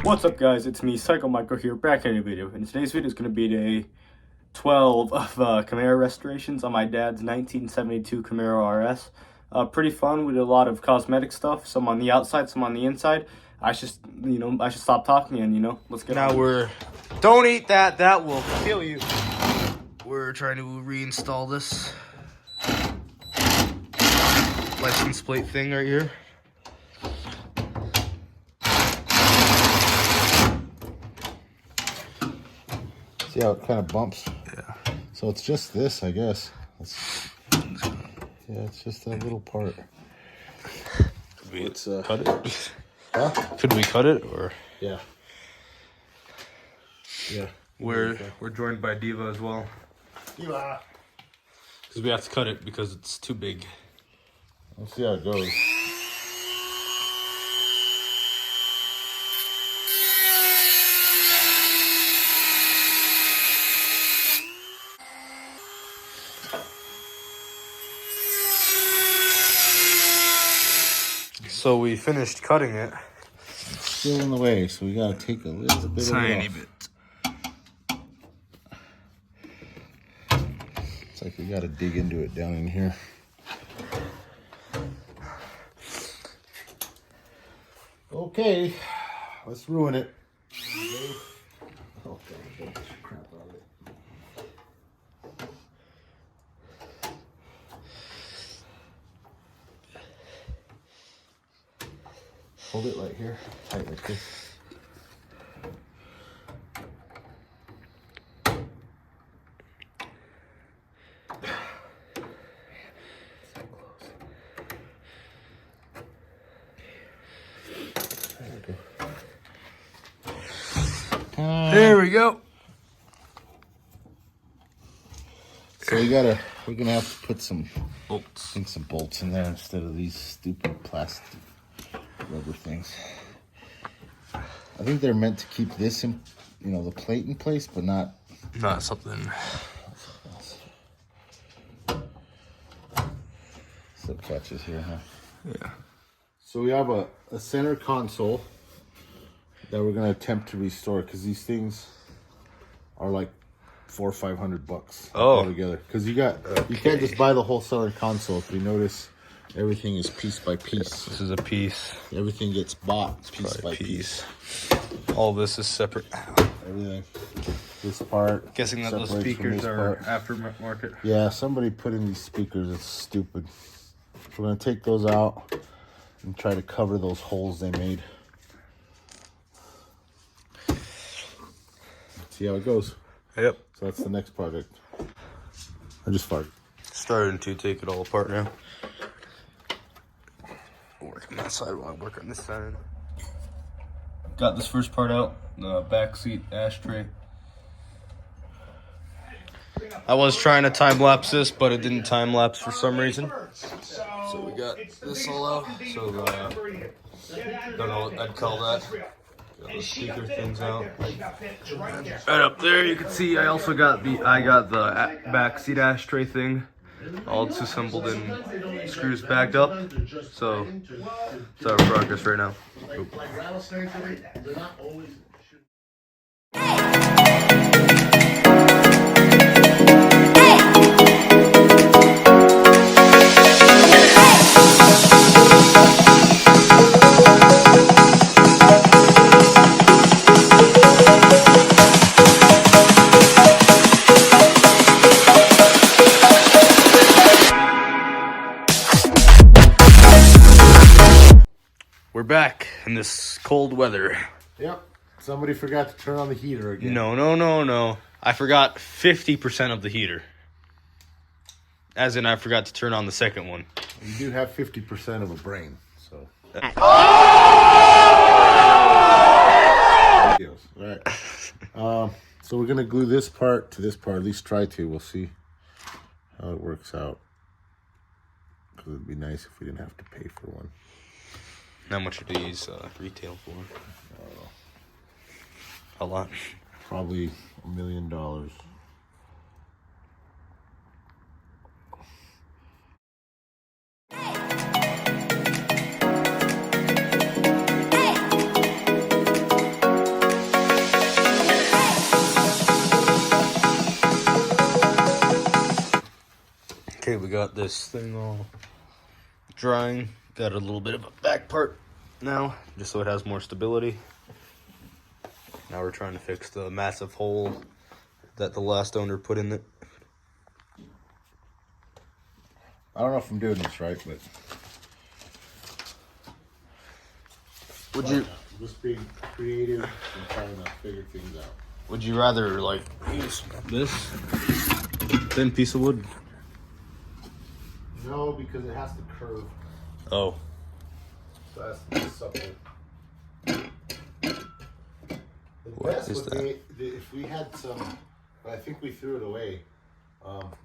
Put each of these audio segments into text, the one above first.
What's up guys, it's me, Psycho Micro here, back in a video, and today's video is going to be day 12 of Camaro Restorations on my dad's 1972 Camaro RS. Pretty fun. We did a lot of cosmetic stuff, some on the outside, some on the inside. I should stop talking and, let's get on. Now don't eat that, that will kill you. We're trying to reinstall this license plate thing right here. See how it kind of bumps? Yeah. So it's just this, I guess. Yeah, it's just that little part. Could we cut it? Huh? Could we cut it, or? Yeah. Yeah. We're joined by Diva as well. Diva! Because we have to cut it because it's too big. Let's see how it goes. So we finished cutting it. Still in the way, so we gotta take a little bit Tiny of it bit. off. It's like we gotta dig into it down in here. Okay, let's ruin it. Oh, God, crap out of it. Hold it right here, tight like this. There we go. So we're gonna have to put some bolts. I think some bolts in there instead of these stupid plastic rubber things. I think they're meant to keep this in, the plate in place, but not Something. Slip catches here, huh? Yeah. So we have a center console that we're gonna attempt to restore, because these things are like $400 or $500 altogether. Because you can't just buy the whole center console. If you notice, everything is piece by piece. This is a piece. Everything gets bought piece by piece. All this is separate. Everything. This part. Guessing that those speakers are aftermarket. Yeah, somebody put in these speakers. It's stupid. We're gonna take those out and try to cover those holes they made. See how it goes. Yep. So that's the next project. I just farted. Starting to take it all apart now. Work on that side while I work on this side. Got this first part out, the back seat ashtray. I was trying to time lapse this, but it didn't time lapse for some reason. So we got this all out. So don't know what I'd call that. Got the speaker things out. Right up there, you can see I also got the back seat ashtray thing all disassembled and screws backed up. So it's our progress right now. We're back in this cold weather. Yep. Somebody forgot to turn on the heater again. No. I forgot 50% of the heater. As in, I forgot to turn on the second one. You do have 50% of a brain, so. All right. So we're gonna glue this part to this part. At least try to. We'll see how it works out. Because it'd be nice if we didn't have to pay for one. How much do these retail for? A lot. Probably $1 million. got this thing all drying. Got a little bit of a back part now, just so it has more stability. Now we're trying to fix the massive hole that the last owner put in it. I don't know if I'm doing this right, but just being creative and trying to figure things out. Would you rather like use this thin piece of wood? No, because it has to curve. Oh. So it has to be supple. The What best is would that? be if we had some, but I think we threw it away,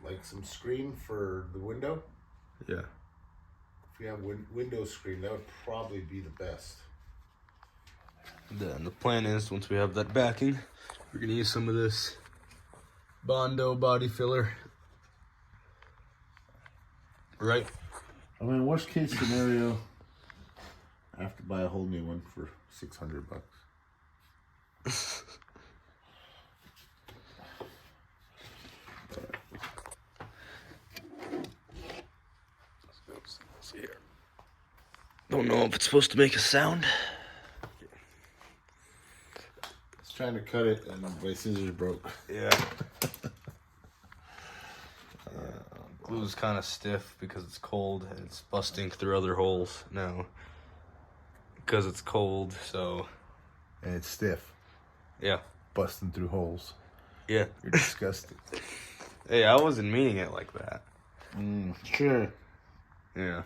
like some screen for the window. Yeah. If we have window screen, that would probably be the best. Then the plan is, once we have that backing, we're gonna use some of this Bondo body filler. Right? I mean, worst case scenario, I have to buy a whole new one for $600. Let's see here. Don't know if it's supposed to make a sound. I was trying to cut it and my scissors broke. Yeah. Glue's kind of stiff because it's cold and it's busting through other holes now. Because it's cold, so. And it's stiff, Yeah. busting through holes. Yeah. You're disgusting. Hey, I wasn't meaning it like that. Sure. Yeah.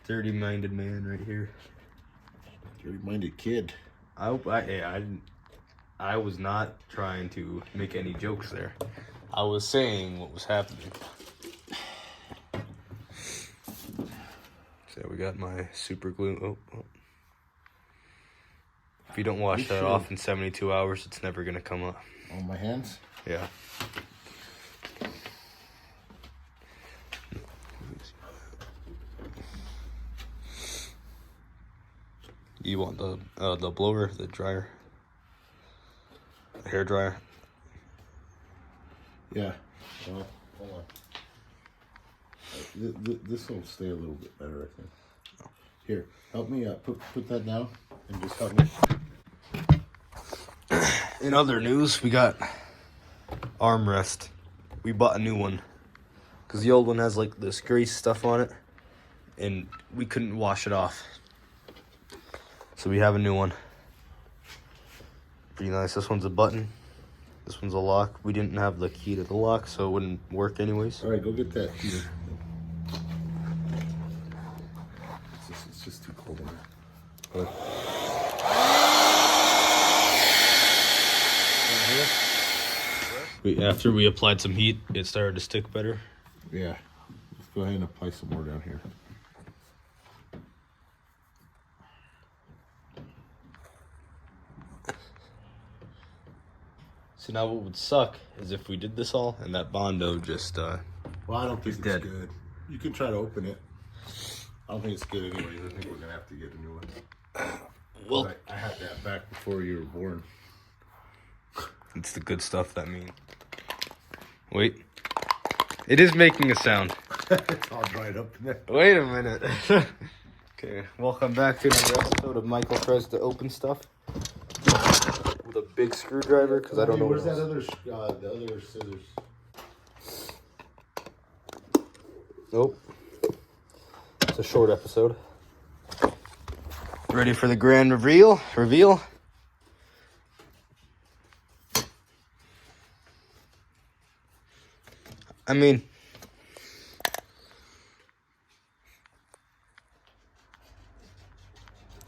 Dirty-minded man right here. Dirty-minded kid. I was not trying to make any jokes there. I was saying what was happening. So we got my super glue. Oh. If you don't wash that off in 72 hours, it's never gonna come up. On my hands? Yeah. You want the blower, the dryer, the hair dryer? Yeah. Well, hold on. This will stay a little bit better, I think. Here, help me put that down and just help me. In other news, we got armrest. We bought a new one because the old one has like this grease stuff on it, and we couldn't wash it off. So we have a new one. Pretty nice. This one's a button. This one's a lock. We didn't have the key to the lock, so it wouldn't work anyways. All right, go get that heater. It's just too cold in there. After we applied some heat, it started to stick better. Yeah. Let's go ahead and apply some more down here. So now what would suck is if we did this all and that Bondo just Well, I don't think it's dead. good. You can try to open it. I don't think it's good anyways. I think we're gonna have to get a new one. well, But I had that back before you were born. it's the good stuff that mean. Wait. It is making a sound. It's all dried up in there. Wait a minute. Okay, welcome back to another episode of Michael Tries to Open Stuff. With a big screwdriver, because I don't know Where's what that else. the other scissors? Nope. It's a short episode. Ready for the grand reveal? I mean,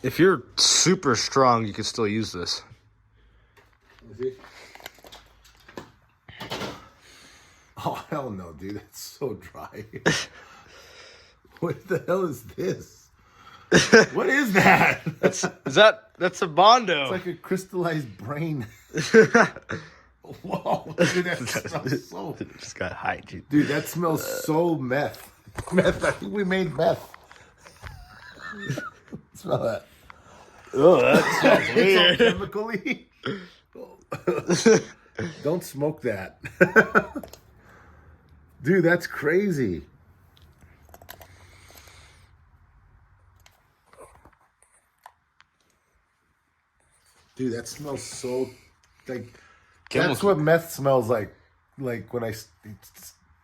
if you're super strong, you can still use this. Is it? Oh, hell no, dude. It's so dry. What the hell is this? What is that? That's a Bondo. It's like a crystallized brain. Whoa, dude, that smells so... Just got hygiene. Dude, that smells so meth. Meth, I think we made meth. Smell that. Oh, that smells It's all weird. chemically. Don't smoke that. Dude, that's crazy. Dude, that smells so like that's what meth smells like. Like when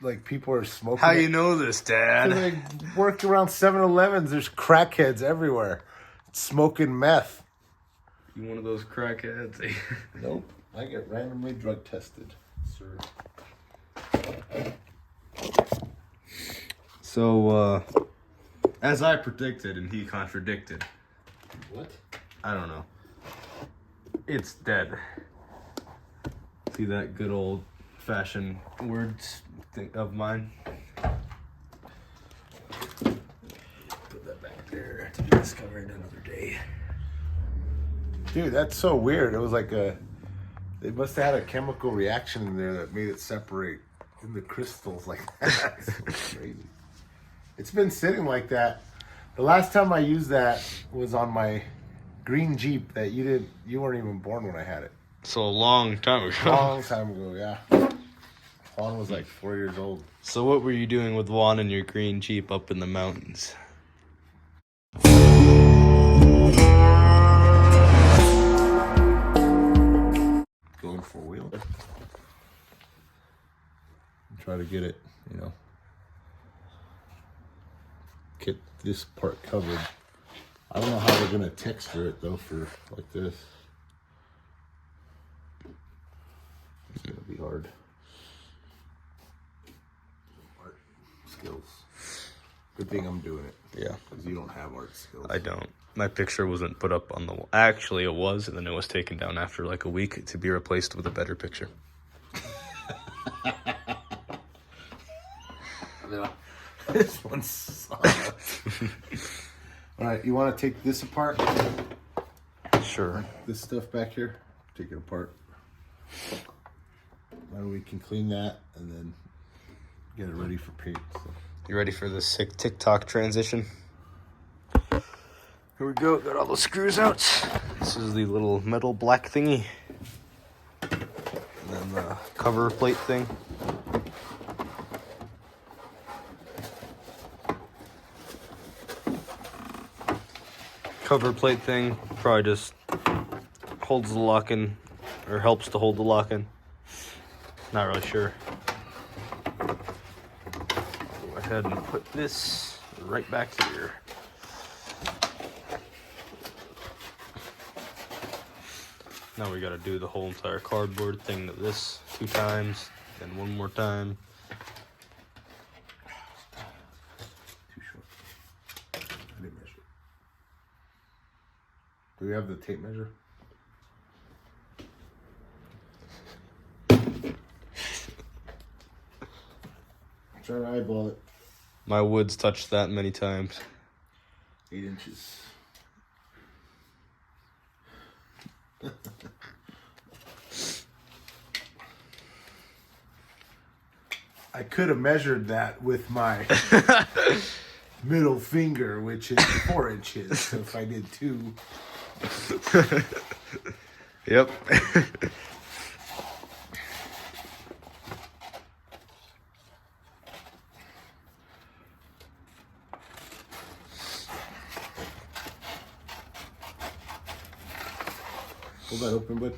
like people are smoking. How you know this, Dad? I work around 7-Elevens. There's crackheads everywhere smoking meth. You one of those crackheads? Nope. I get randomly drug tested, sir. So, as I predicted and he contradicted. What? I don't know. It's dead. See that good old fashioned words of mine? Put that back there to be discovered another day. Dude, that's so weird. It was like they must have had a chemical reaction in there that made it separate in the crystals like that. It's so crazy. It's been sitting like that. The last time I used that was on my green Jeep that you weren't even born when I had it. So a long time ago. Long time ago, yeah. Juan was like 4 years old. So what were you doing with Juan and your green Jeep up in the mountains? Going four-wheel. Try to get it, get this part covered. I don't know how we're gonna texture it though for like this. It's gonna be hard. Art skills. Good thing I'm doing it. Yeah. Because you don't have art skills. I don't. My picture wasn't put up on the wall. Actually, it was, and then it was taken down after like a week to be replaced with a better picture. This one sucks. All right, you want to take this apart? Sure. This stuff back here, take it apart. Then we can clean that and then get it ready for paint. So. You ready for this sick TikTok transition? Here we go. Got all the screws out. This is the little metal black thingy. And then the cover plate thing. Cover plate thing probably just holds the lock in, or helps to hold the lock in. Not really sure. I'll go ahead and put this right back here. Now we gotta do the whole entire cardboard thing to this 2 times, then 1 more time. Too short. I didn't measure. Do we have the tape measure? Try to eyeball it. My wood's touched that many times. 8 inches. I could have measured that with my middle finger, which is 4 inches. So if I did 2. Yep. Hold that open, bud.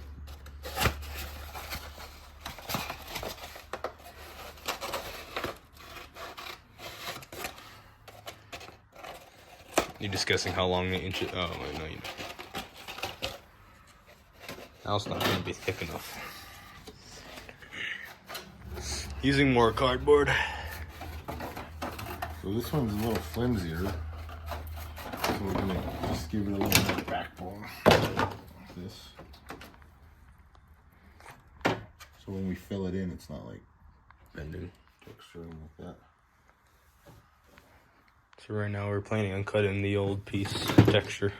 You're just guessing how long the inches. Oh, wait, no, you. Now it's not going to be thick enough. Using more cardboard. So this one's a little flimsier. So we're going to just give it a little more backbone. Like this. So when we fill it in, it's not like Bending. texturing like that. So right now we're planning on cutting the old piece texture.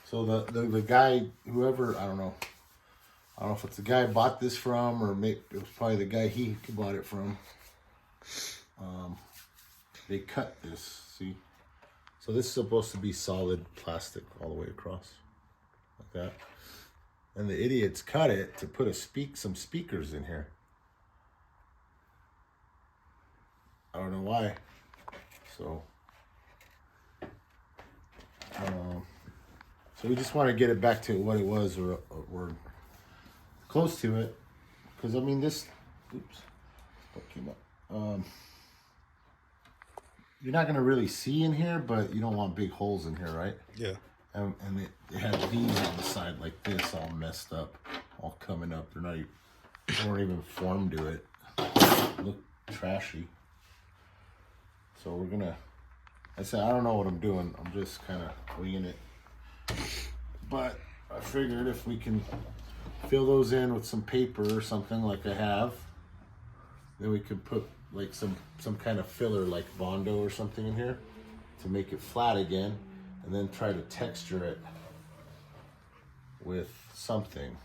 So the guy, whoever, I don't know if it's the guy I bought this from, or maybe it was probably the guy he bought it from. They cut this, see? So this is supposed to be solid plastic all the way across, like that. And the idiots cut it to put some speakers in here. I don't know why. So, so we just want to get it back to what it was, or close to it. Because I mean, this, oops, what came up? You're not gonna really see in here, but you don't want big holes in here, right? Yeah. And it had these on the side like this, all messed up, all coming up. They weren't even formed to it. Look trashy. So we're gonna. I said I don't know what I'm doing. I'm just kind of winging it. But I figured if we can fill those in with some paper or something like I have, then we could put like some kind of filler like Bondo or something in here to make it flat again, and then try to texture it with something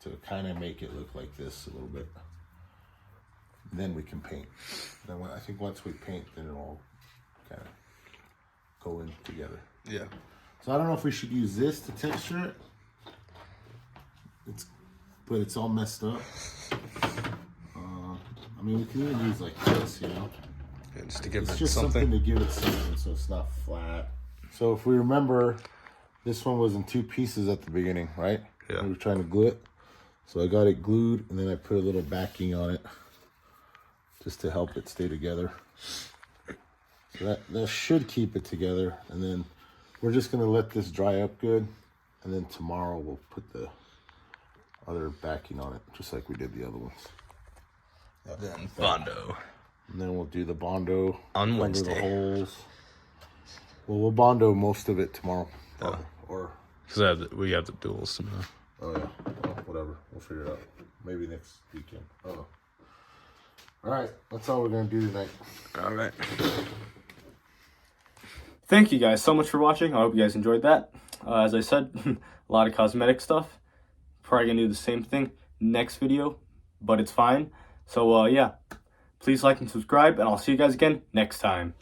to kind of make it look like this a little bit. And then we can paint. Then I think once we paint, then it'll all kind of go in together. Yeah. So I don't know if we should use this to texture it. But it's all messed up. I mean, we can even use like this, you know. Yeah, just to give it's it just something to give it something, so it's not flat. So if we remember, this one was in 2 pieces at the beginning, right? Yeah. We were trying to glue it. So I got it glued, and then I put a little backing on it just to help it stay together. So that should keep it together. And then we're just going to let this dry up good. And then tomorrow we'll put the other backing on it, just like we did the other ones. Then Bondo. And then we'll do the Bondo on under Wednesday. the holes. Well, we'll Bondo most of it tomorrow. Oh. Or Because we have the duels tomorrow. oh yeah, well, whatever. We'll figure it out. Maybe next weekend. I don't know. All right, that's all we're gonna do tonight. All right. Thank you guys so much for watching. I hope you guys enjoyed that. As I said, a lot of cosmetic stuff. Probably gonna do the same thing next video, but it's fine. So yeah, please like and subscribe, and I'll see you guys again next time.